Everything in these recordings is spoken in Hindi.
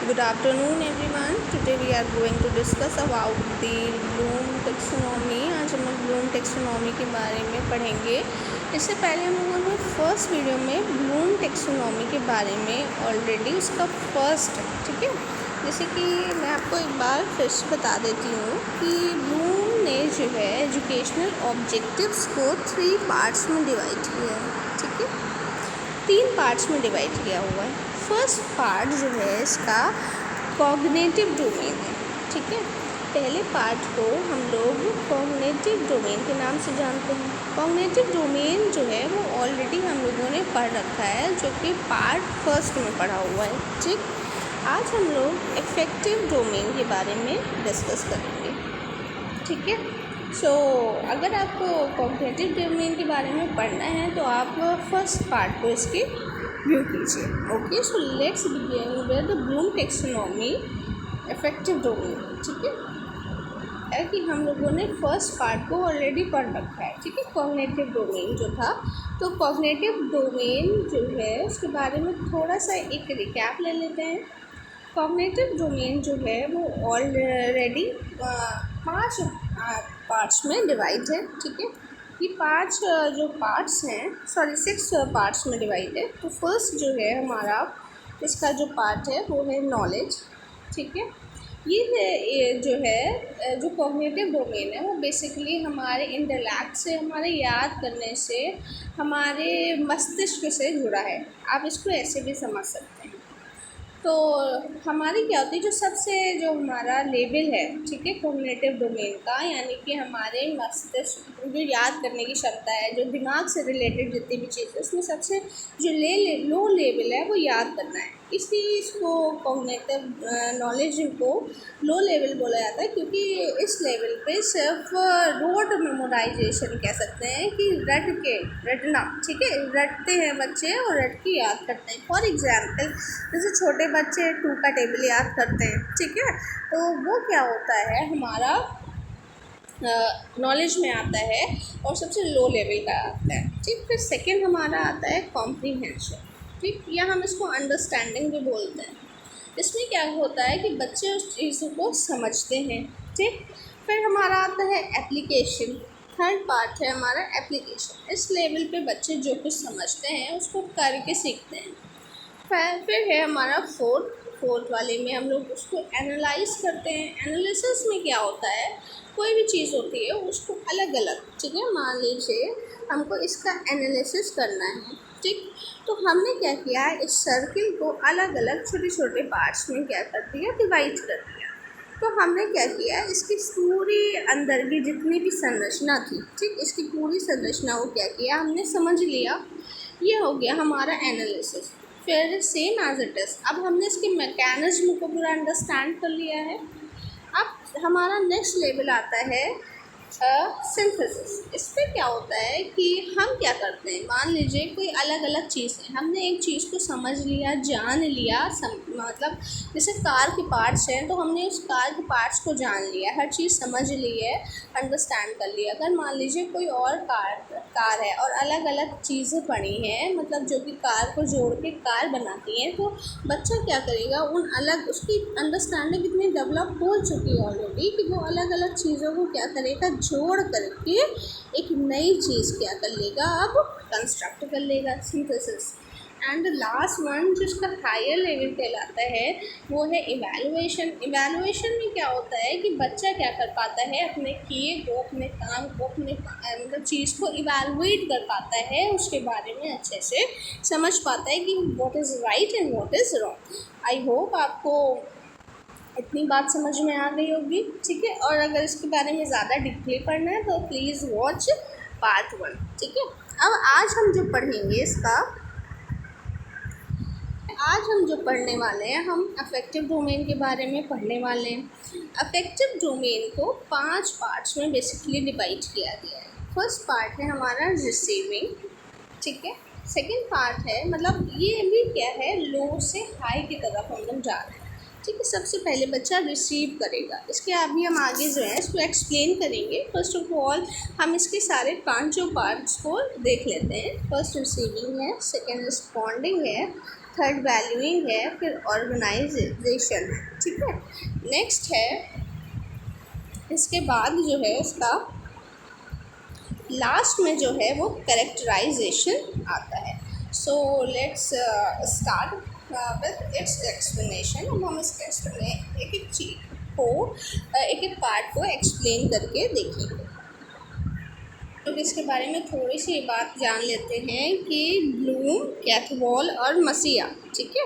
Good afternoon everyone. Today we are going to discuss about the Bloom taxonomy. आज हम लोग ब्लूम टेक्सोनॉमी के बारे में पढ़ेंगे। इससे पहले हम लोगों ने फर्स्ट वीडियो में ब्लूम टेक्सोनॉमी के बारे में ऑलरेडी उसका फर्स्ट, ठीक है, जैसे कि मैं आपको एक बार फिर से बता देती हूँ कि ब्लूम ने जो है एजुकेशनल ऑब्जेक्टिव्स को 3 पार्ट्स में डिवाइड किया है, ठीक है, 3 पार्ट्स में डिवाइड किया हुआ है। फर्स्ट पार्ट जो है इसका कॉग्निटिव डोमेन है, ठीक है। पहले पार्ट को हम लोग कॉग्निटिव डोमेन के नाम से जानते हैं। कॉग्निटिव डोमेन जो है वो ऑलरेडी हम लोगों ने पढ़ रखा है, जो कि पार्ट फर्स्ट में पढ़ा हुआ है, ठीक। आज हम लोग इफेक्टिव डोमेन के बारे में डिस्कस करेंगे, ठीक है। अगर आपको कॉग्निटिव डोमेन के बारे में पढ़ना है तो आप फर्स्ट पार्ट को इसके व्यू कीजिए। Okay, so let's begin with the Bloom taxonomy affective domain, ठीक है कि हम लोगों ने फर्स्ट पार्ट को ऑलरेडी पढ़ रखा है, ठीक है। कॉग्निटिव डोमेन जो था, तो कॉग्निटिव डोमेन जो है उसके बारे में थोड़ा सा एक रिकैप ले लेते हैं। कॉग्निटिव डोमेन जो है वो ऑलरेडी 5 पार्ट्स में डिवाइड है, ठीक है। ये 5 जो पार्ट्स हैं, 6 पार्ट्स में डिवाइड है। तो फर्स्ट जो है हमारा इसका जो पार्ट है वो है नॉलेज, ठीक है। ये जो है जो कॉग्निटिव डोमेन है वो बेसिकली हमारे इंटेलेक्ट से, हमारे याद करने से, हमारे मस्तिष्क से जुड़ा है। आप इसको ऐसे भी समझ सकते हैं। तो हमारी क्या होती है, जो हमारा लेवल है, ठीक है, कॉग्निटिव डोमेन का, यानी कि हमारे मस्तिष्क जो याद करने की क्षमता है, जो दिमाग से रिलेटेड जितनी भी चीज़ है, उसमें सबसे जो लो लेवल है वो याद करना है। इसलिए इसको कॉग्निटिव नॉलेज को लो लेवल बोला जाता है, क्योंकि इस लेवल पे सिर्फ रोड मेमोराइजेशन कह सकते हैं कि रटना, ठीक है, रटते हैं बच्चे और रट के याद करते हैं। फॉर एग्जाम्पल जैसे छोटे बच्चे 2 का टेबल याद करते हैं, ठीक है, तो वो क्या होता है हमारा नॉलेज में आता है और सबसे लो लेवल का आता है, ठीक। फिर सेकंड हमारा आता है कॉम्प्रीहेंशन, ठीक, या हम इसको अंडरस्टैंडिंग भी बोलते हैं। इसमें क्या होता है कि बच्चे उस चीज़ को समझते हैं, ठीक। फिर हमारा आता है एप्लीकेशन। थर्ड पार्ट है हमारा एप्लीकेशन। इस लेवल पे बच्चे जो कुछ समझते हैं उसको करके सीखते हैं। फिर है हमारा फोर्थ वाले में हम लोग उसको एनालाइज करते हैं। एनालिसिस में क्या होता है, कोई भी चीज़ होती है उसको अलग अलग, ठीक है, मान लीजिए हमको इसका एनालिसिस करना है, ठीक, तो हमने क्या किया है, इस सर्किल को अलग अलग छोटे छोटे पार्ट्स में क्या कर दिया, डिवाइड कर दिया। तो हमने क्या किया, इसकी पूरी अंदर की जितनी भी संरचना थी, ठीक, इसकी पूरी संरचना को क्या किया, हमने समझ लिया। ये हो गया हमारा एनालिसिस। फिर सेम एज इट इज़, अब हमने इसके मैकेनिज्म को पूरा अंडरस्टैंड कर लिया है। अब हमारा नेक्स्ट लेवल आता है सिंथेसिस। इस पर क्या होता है कि हम क्या करते हैं, मान लीजिए कोई अलग अलग चीज़ है, हमने एक चीज़ को समझ लिया, जान लिया, मतलब जैसे कार के पार्ट्स हैं तो हमने उस कार के पार्ट्स को जान लिया, हर चीज़ समझ ली है, अंडरस्टैंड कर लिया। अगर मान लीजिए कोई और कार है और अलग अलग चीज़ें पड़ी हैं, मतलब जो कि कार को जोड़ के कार बनाती हैं, तो बच्चा क्या करेगा, उन अलग उसकी अंडरस्टैंडिंग इतनी डेवलप हो चुकी है ऑलरेडी कि वो अलग अलग चीज़ों को क्या करेगा, जोड़ करके एक नई चीज़ क्या कर लेगा, अब कंस्ट्रक्ट कर लेगा, सिंथेसिस। एंड लास्ट वन जो इसका हायर लेवल कहलाता है वो है इवैल्यूएशन। इवैल्यूएशन में क्या होता है कि बच्चा क्या कर पाता है, अपने किए को, अपने काम को, अपने मतलब चीज़ को इवैल्यूएट कर पाता है, उसके बारे में अच्छे से समझ पाता है कि what is right and what is wrong. I hope आपको इतनी बात समझ में आ गई होगी, ठीक है। और अगर इसके बारे में ज़्यादा डीपली पढ़ना है तो प्लीज़ वॉच पार्ट 1, ठीक है। अब आज हम जो पढ़ने वाले हैं, हम अफेक्टिव डोमेन के बारे में पढ़ने वाले हैं। अफेक्टिव डोमेन को 5 पार्ट्स में बेसिकली डिवाइड किया गया है। फर्स्ट पार्ट है हमारा रिसीविंग, ठीक है। सेकंड पार्ट है, मतलब ये भी क्या है, लो से हाई की तरफ हम लोग जा रहे हैं, ठीक है। सबसे पहले बच्चा रिसीव करेगा, इसके अभी हम आगे जो है इसको एक्सप्लेन करेंगे। फर्स्ट ऑफ ऑल हम इसके सारे 5 पार्ट्स को देख लेते हैं। फर्स्ट रिसीविंग है, सेकंड रिस्पॉन्डिंग है, थर्ड वैल्यूइंग है, फिर ऑर्गेनाइजेशन है, ठीक है। नेक्स्ट है, इसके बाद जो है इसका लास्ट में जो है वो कैरेक्टराइजेशन आता है। So let's start with its explanation. अब हम इसके एक एक चीज़ को एक एक पार्ट को एक्सप्लेन करके देखेंगे। तो इसके बारे में थोड़ी सी बात जान लेते हैं कि ब्लूम, कैथवॉल और मसीहा, ठीक है,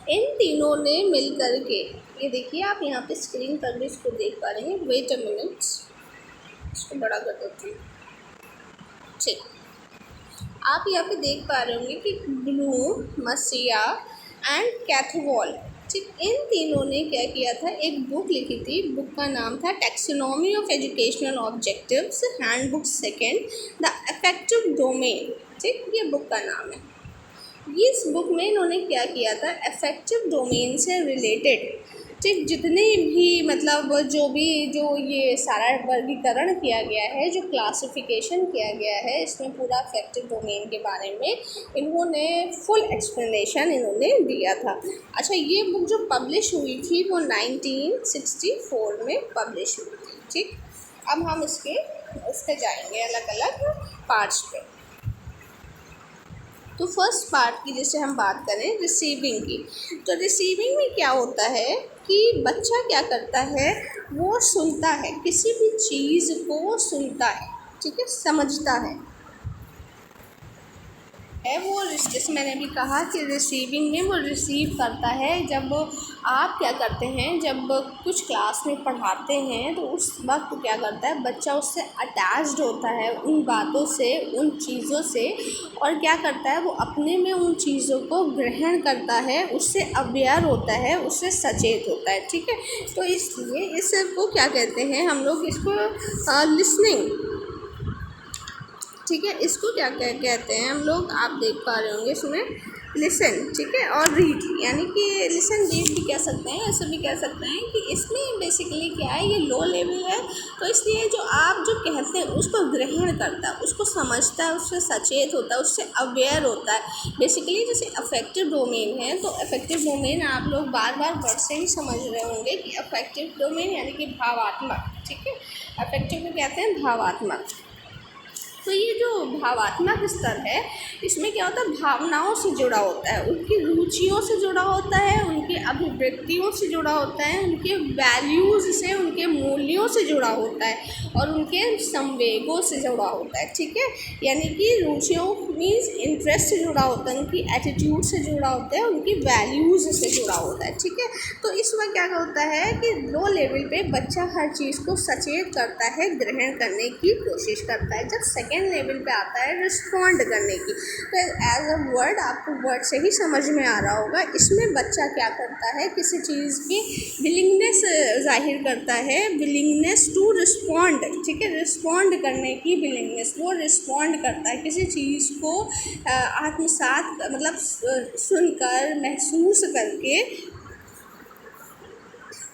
इन तीनों ने मिल कर के, ये देखिए आप यहाँ पे स्क्रीन पर भी इसको देख पा रहे हैं। वेट अ मिनट, इसको बड़ा कर देती हूँ, ठीक। आप यहाँ पे देख पा रहे होंगे कि ब्लूम, मसीहा एंड कैथवॉल, ठीक, इन तीनों ने क्या किया था, एक बुक लिखी थी। बुक का नाम था taxonomy of educational objectives, handbook second, the affective domain, ठीक, ये बुक का नाम है। इस बुक में इन्होंने क्या किया था, अफेक्टिव डोमेन से रिलेटेड, ठीक, जितने भी मतलब जो ये सारा वर्गीकरण किया गया है, जो क्लासिफिकेशन किया गया है, इसमें पूरा अफेक्टिव डोमेन के बारे में इन्होंने फुल एक्सप्लेनेशन इन्होंने दिया था। अच्छा, ये बुक जो पब्लिश हुई थी वो 1964 में पब्लिश हुई थी, ठीक। अब हम इस पे जाएंगे अलग अलग पार्ट्स पे। तो फर्स्ट पार्ट की जैसे हम बात करें रिसीविंग की, तो रिसीविंग में क्या होता है कि बच्चा क्या करता है, वो सुनता है, किसी भी चीज़ को सुनता है, ठीक है, समझता है वो, जैसे मैंने भी कहा कि रिसीविंग में वो रिसीव करता है। जब आप क्या करते हैं, जब कुछ क्लास में पढ़ाते हैं तो उस वक्त क्या करता है, बच्चा उससे अटैच्ड होता है, उन बातों से, उन चीज़ों से, और क्या करता है, वो अपने में उन चीज़ों को ग्रहण करता है, उससे अवेयर होता है, उससे सचेत होता है, ठीक है। तो इसलिए इसको क्या कहते हैं हम लोग, इसको लिसनिंग, ठीक है, इसको क्या कहते हैं हम लोग, आप देख पा रहे होंगे इसमें लिसन, ठीक है, और रीड, यानी कि लिसन रीड भी कह सकते हैं, ऐसे भी कह सकते हैं कि इसमें बेसिकली क्या है, ये लो लेवल है, तो इसलिए जो आप जो कहते हैं उसको ग्रहण करता है, उसको समझता है, उससे सचेत होता है, उससे अवेयर होता है। बेसिकली जैसे अफेक्टिव डोमेन है, तो अफेक्टिव डोमेन आप लोग बार बार वर्ड से ही समझ रहे होंगे कि अफेक्टिव डोमेन यानी कि भावात्मक, ठीक है, अफेक्टिव को कहते हैं भावात्मक। तो ये जो भावात्मक स्तर है, इसमें क्या होता है, भावनाओं से जुड़ा होता है, उनकी रुचियों से जुड़ा होता है, उनकी अभिव्यक्तियों से जुड़ा होता है, उनके वैल्यूज़ से, उनके मूल्यों से जुड़ा होता है, और उनके संवेगों से जुड़ा होता है, ठीक है। यानी कि रुचियों मीन्स इंटरेस्ट से जुड़ा होता है, उनकी एटीट्यूड से जुड़ा होता है, उनकी वैल्यूज़ से जुड़ा होता है, ठीक है। तो इसमें क्या होता है कि लो लेवल पे बच्चा हर चीज़ को सचेत करता है, ग्रहण करने की कोशिश करता है। जब सेकेंड लेवल पे आता है रिस्पॉन्ड करने की, तो एज अ वर्ड आपको वर्ड से ही समझ में आ रहा होगा, इसमें बच्चा क्या करता है, किसी चीज़ की विलिंगनेस जाहिर करता है, विलिंगनेस टू रिस्पॉन्ड, ठीक है, रिस्पॉन्ड करने की विलिंगनेस, वो रिस्पॉन्ड करता है किसी चीज़ को आत्मसात मतलब सुनकर, महसूस करके,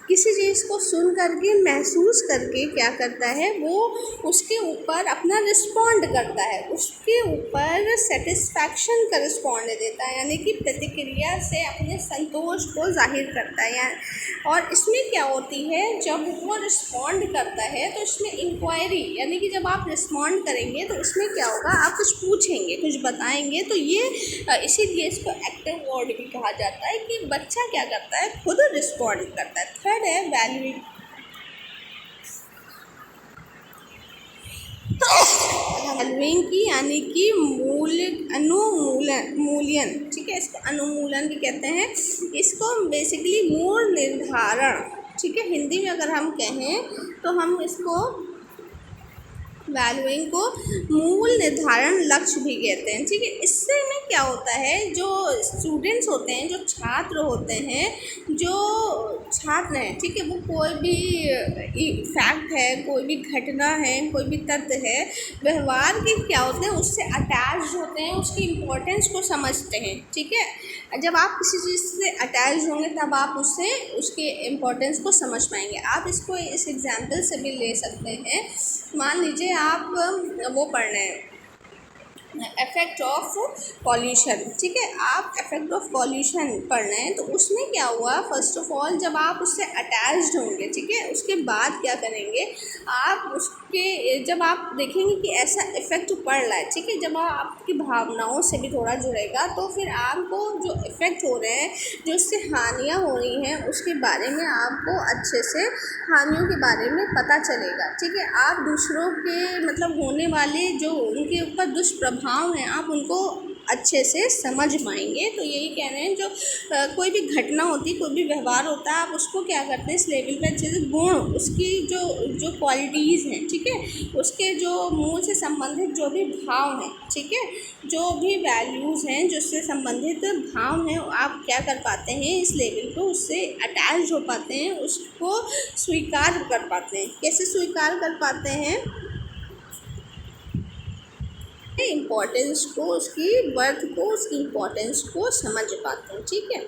किसी चीज़ को सुन करके, महसूस करके क्या करता है, वो उसके ऊपर अपना रिस्पॉन्ड करता है, उसके ऊपर सेटिस्फैक्शन का रिस्पॉन्ड देता है, यानी कि प्रतिक्रिया से अपने संतोष को जाहिर करता है। और इसमें क्या होती है, जब वो रिस्पॉन्ड करता है तो इसमें इंक्वायरी, यानी कि जब आप रिस्पॉन्ड करेंगे तो इसमें क्या होगा, आप कुछ पूछेंगे, कुछ बताएंगे, तो ये इसीलिए इसको एक्टिव वर्ड भी कहा जाता है कि बच्चा क्या करता है, खुद रिस्पॉन्ड करता है। थर्ड है वैल्यूइंग, वैल्यूइंग की, यानी कि मूल्यन, ठीक है, इसको अनुमूलन भी कहते हैं, इसको बेसिकली मूल निर्धारण, ठीक है, हिंदी में अगर हम कहें तो हम इसको वैल्यूइंग को मूल निर्धारण लक्ष्य भी कहते हैं, ठीक है। इससे में क्या होता है, जो स्टूडेंट्स होते हैं, जो छात्र होते हैं, जो छात्र हैं, ठीक है, वो कोई भी फैक्ट है, कोई भी घटना है, कोई भी तथ्य है, व्यवहार के क्या होते हैं, उससे अटैच होते हैं, उसकी इम्पोर्टेंस को समझते हैं, ठीक है। जब आप किसी चीज़ से अटैच होंगे तब आप उससे उसके इम्पोर्टेंस को समझ पाएंगे। आप इसको इस एग्जाम्पल से भी ले सकते हैं। मान लीजिए आप वो पढ़ रहे हैं, इफेक्ट ऑफ पॉल्यूशन। ठीक है, आप इफेक्ट ऑफ पॉल्यूशन पढ़ना है तो उसमें क्या हुआ, फर्स्ट ऑफ ऑल जब आप उससे अटैच्ड होंगे, ठीक है, उसके बाद क्या करेंगे आप उसके, जब आप देखेंगे कि ऐसा इफेक्ट पड़ रहा है, ठीक है, जब आपकी भावनाओं से भी थोड़ा जुड़ेगा तो फिर आपको जो इफ़ेक्ट हो रहे हैं, जो उससे हानियाँ हो रही हैं, उसके बारे में आपको अच्छे से हानियों के बारे में पता चलेगा। ठीक है, आप दूसरों के मतलब होने वाले जो उनके ऊपर दुष्प्रभाव हैं आप उनको अच्छे से समझ पाएंगे। तो यही कह रहे हैं, जो कोई भी घटना होती है, कोई भी व्यवहार होता है, आप उसको क्या करते हैं इस लेवल पे अच्छे से गुण, उसकी जो जो क्वालिटीज़ हैं, ठीक है, उसके जो मूल से संबंधित जो भी भाव हैं, ठीक है, जो भी वैल्यूज़ हैं, जो उससे संबंधित भाव हैं, आप क्या कर पाते हैं इस लेवल पे उससे अटैच हो पाते हैं, उसको स्वीकार कर पाते हैं। कैसे स्वीकार कर पाते हैं, इम्पोर्टेंस को, उसकी वर्थ को, उसकी इम्पोर्टेंस को समझ पाते हैं। ठीक है,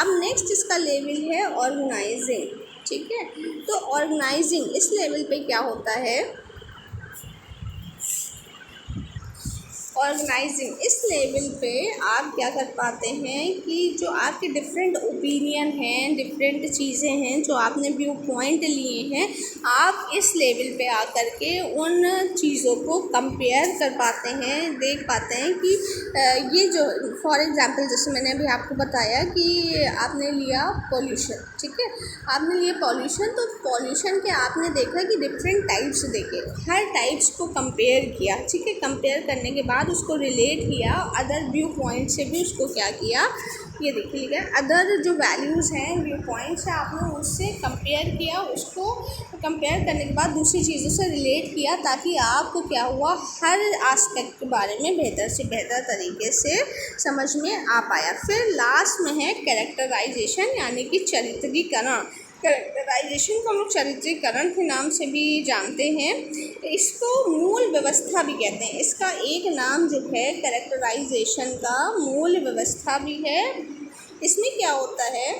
अब नेक्स्ट इसका लेवल है ऑर्गेनाइजिंग। ठीक है, तो ऑर्गेनाइजिंग इस लेवल पे क्या होता है, ऑर्गेनाइजिंग इस लेवल पे आप क्या कर पाते हैं कि जो आपके डिफरेंट ओपिनियन हैं, डिफरेंट चीज़ें हैं, जो आपने व्यू पॉइंट लिए हैं, आप इस लेवल पे आकर के उन चीज़ों को कंपेयर कर पाते हैं, देख पाते हैं कि ये जो फॉर एग्जांपल जैसे मैंने अभी आपको बताया कि आपने लिया पॉल्यूशन, ठीक है, आपने लिया पॉल्यूशन, तो पॉल्यूशन के आपने देखा कि डिफरेंट टाइप्स देखे, हर टाइप्स को कंपेयर किया, ठीक है, कंपेयर करने के बाद उसको रिलेट किया, अदर व्यू पॉइंट से भी उसको क्या किया, ये देखिएगा अदर जो वैल्यूज़ हैं, व्यू पॉइंट्स हैं, आपने उससे कंपेयर किया, उसको कंपेयर करने के बाद दूसरी चीज़ों से रिलेट किया, ताकि आपको क्या हुआ, हर एस्पेक्ट के बारे में बेहतर से बेहतर तरीके से समझ में आ पाया। फिर लास्ट में है कैरेक्टराइजेशन, यानी कि चरित्रीकरण। कैरेक्टराइजेशन को हम लोग चरित्रीकरण के नाम से भी जानते हैं, इसको मूल व्यवस्था भी कहते हैं। इसका एक नाम जो है कैरेक्टराइजेशन का मूल व्यवस्था भी है। इसमें क्या होता है,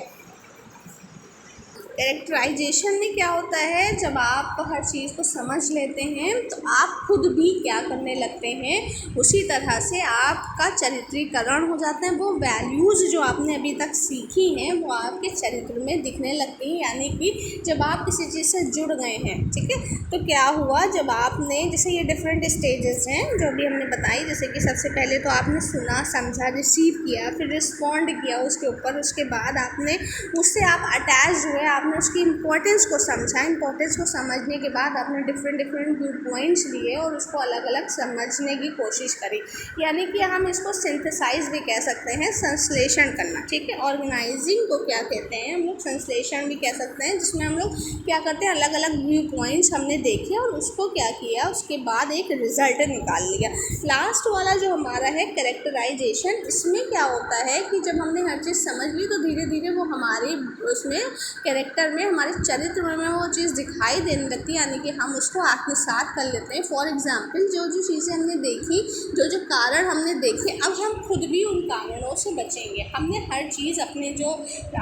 कैरेक्टराइजेशन में क्या होता है, जब आप हर चीज़ को समझ लेते हैं तो आप खुद भी क्या करने लगते हैं, उसी तरह से आपका चरित्रीकरण हो जाता है। वो वैल्यूज़ जो आपने अभी तक सीखी हैं वो आपके चरित्र में दिखने लगती हैं, यानी कि जब आप किसी चीज़ से जुड़ गए हैं, ठीक है, तो क्या हुआ, जब आपने जैसे ये डिफरेंट स्टेजेस हैं जो भी हमने बताई, जैसे कि सबसे पहले तो आपने सुना, समझा, रिसीव किया, फिर रिस्पॉन्ड किया उसके ऊपर, उसके बाद आपने उससे आप अटैच हुए, आपने उसकी इम्पोर्टेंस को समझा, इम्पोर्टेंस को समझने के बाद आपने डिफरेंट व्यू पॉइंट्स लिए और उसको अलग अलग समझने की कोशिश करी, यानी कि हम इसको सिंथेसाइज भी कह सकते हैं, संश्लेषण करना। ठीक है, ऑर्गेनाइजिंग को क्या कहते हैं हम लोग, संश्लेषण भी कह सकते हैं, जिसमें हम लोग क्या करते हैं, अलग अलग व्यू पॉइंट्स हमने देखे और उसको क्या किया, उसके बाद एक रिजल्ट निकाल लिया। लास्ट वाला जो हमारा है कैरेक्टराइजेशन, इसमें क्या होता है कि जब हमने हर चीज़ समझ ली तो धीरे धीरे वो हमारे उसमें कैरेक्टर में, हमारे चरित्र में वो चीज़ दिखाई देने लगती है, यानी कि हम उसको आत्मसात कर लेते हैं। फॉर एग्जांपल जो जो चीज़ें हमने देखी, जो जो कारण हमने देखे, अब हम खुद भी उन कारणों से बचेंगे। हमने हर चीज़ अपने जो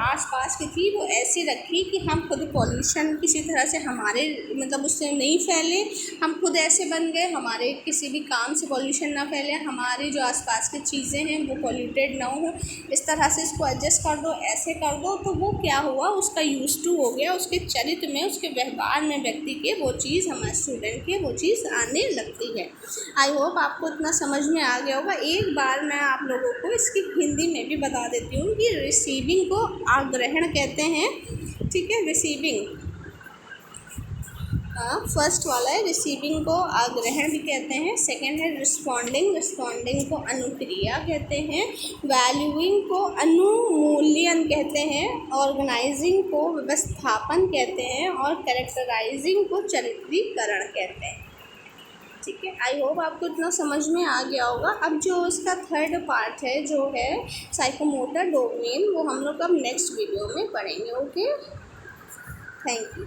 आसपास की थी वो ऐसी रखी कि हम खुद पॉल्यूशन किसी तरह से हमारे मतलब उससे नहीं फैले, हम खुद ऐसे बन गए, हमारे किसी भी काम से पॉल्यूशन ना फैले, हमारी जो आसपास की चीज़ें हैं वो पॉल्यूटेड ना हो, इस तरह से इसको एडजस्ट कर दो, ऐसे कर दो, तो वो क्या हुआ, उसका यूज टू हो गया, उसके चरित्र में, उसके व्यवहार में व्यक्ति के वो चीज़, हमारे स्टूडेंट के वो चीज़ आने लगती है। आई होप आपको इतना समझ में आ गया होगा। एक बार मैं आप लोगों को इसकी हिंदी में भी बता देती हूँ कि रिसीविंग को आग्रहण कहते हैं। ठीक है, रिसीविंग, फर्स्ट वाला है रिसीविंग को आग्रहण भी कहते हैं, सेकंड है रिस्पॉन्डिंग, रिस्पॉन्डिंग को अनुक्रिया कहते हैं, वैल्यूइंग को अनुमूल्यन कहते हैं, ऑर्गेनाइजिंग को व्यवस्थापन कहते हैं और कैरेक्टराइजिंग को चरित्रीकरण कहते हैं। ठीक है, आई होप आपको इतना समझ में आ गया होगा। अब जो इसका थर्ड पार्ट है जो है साइकोमोटर डोमेन, वो हम लोग अब नेक्स्ट वीडियो में पढ़ेंगे। Okay, thank you.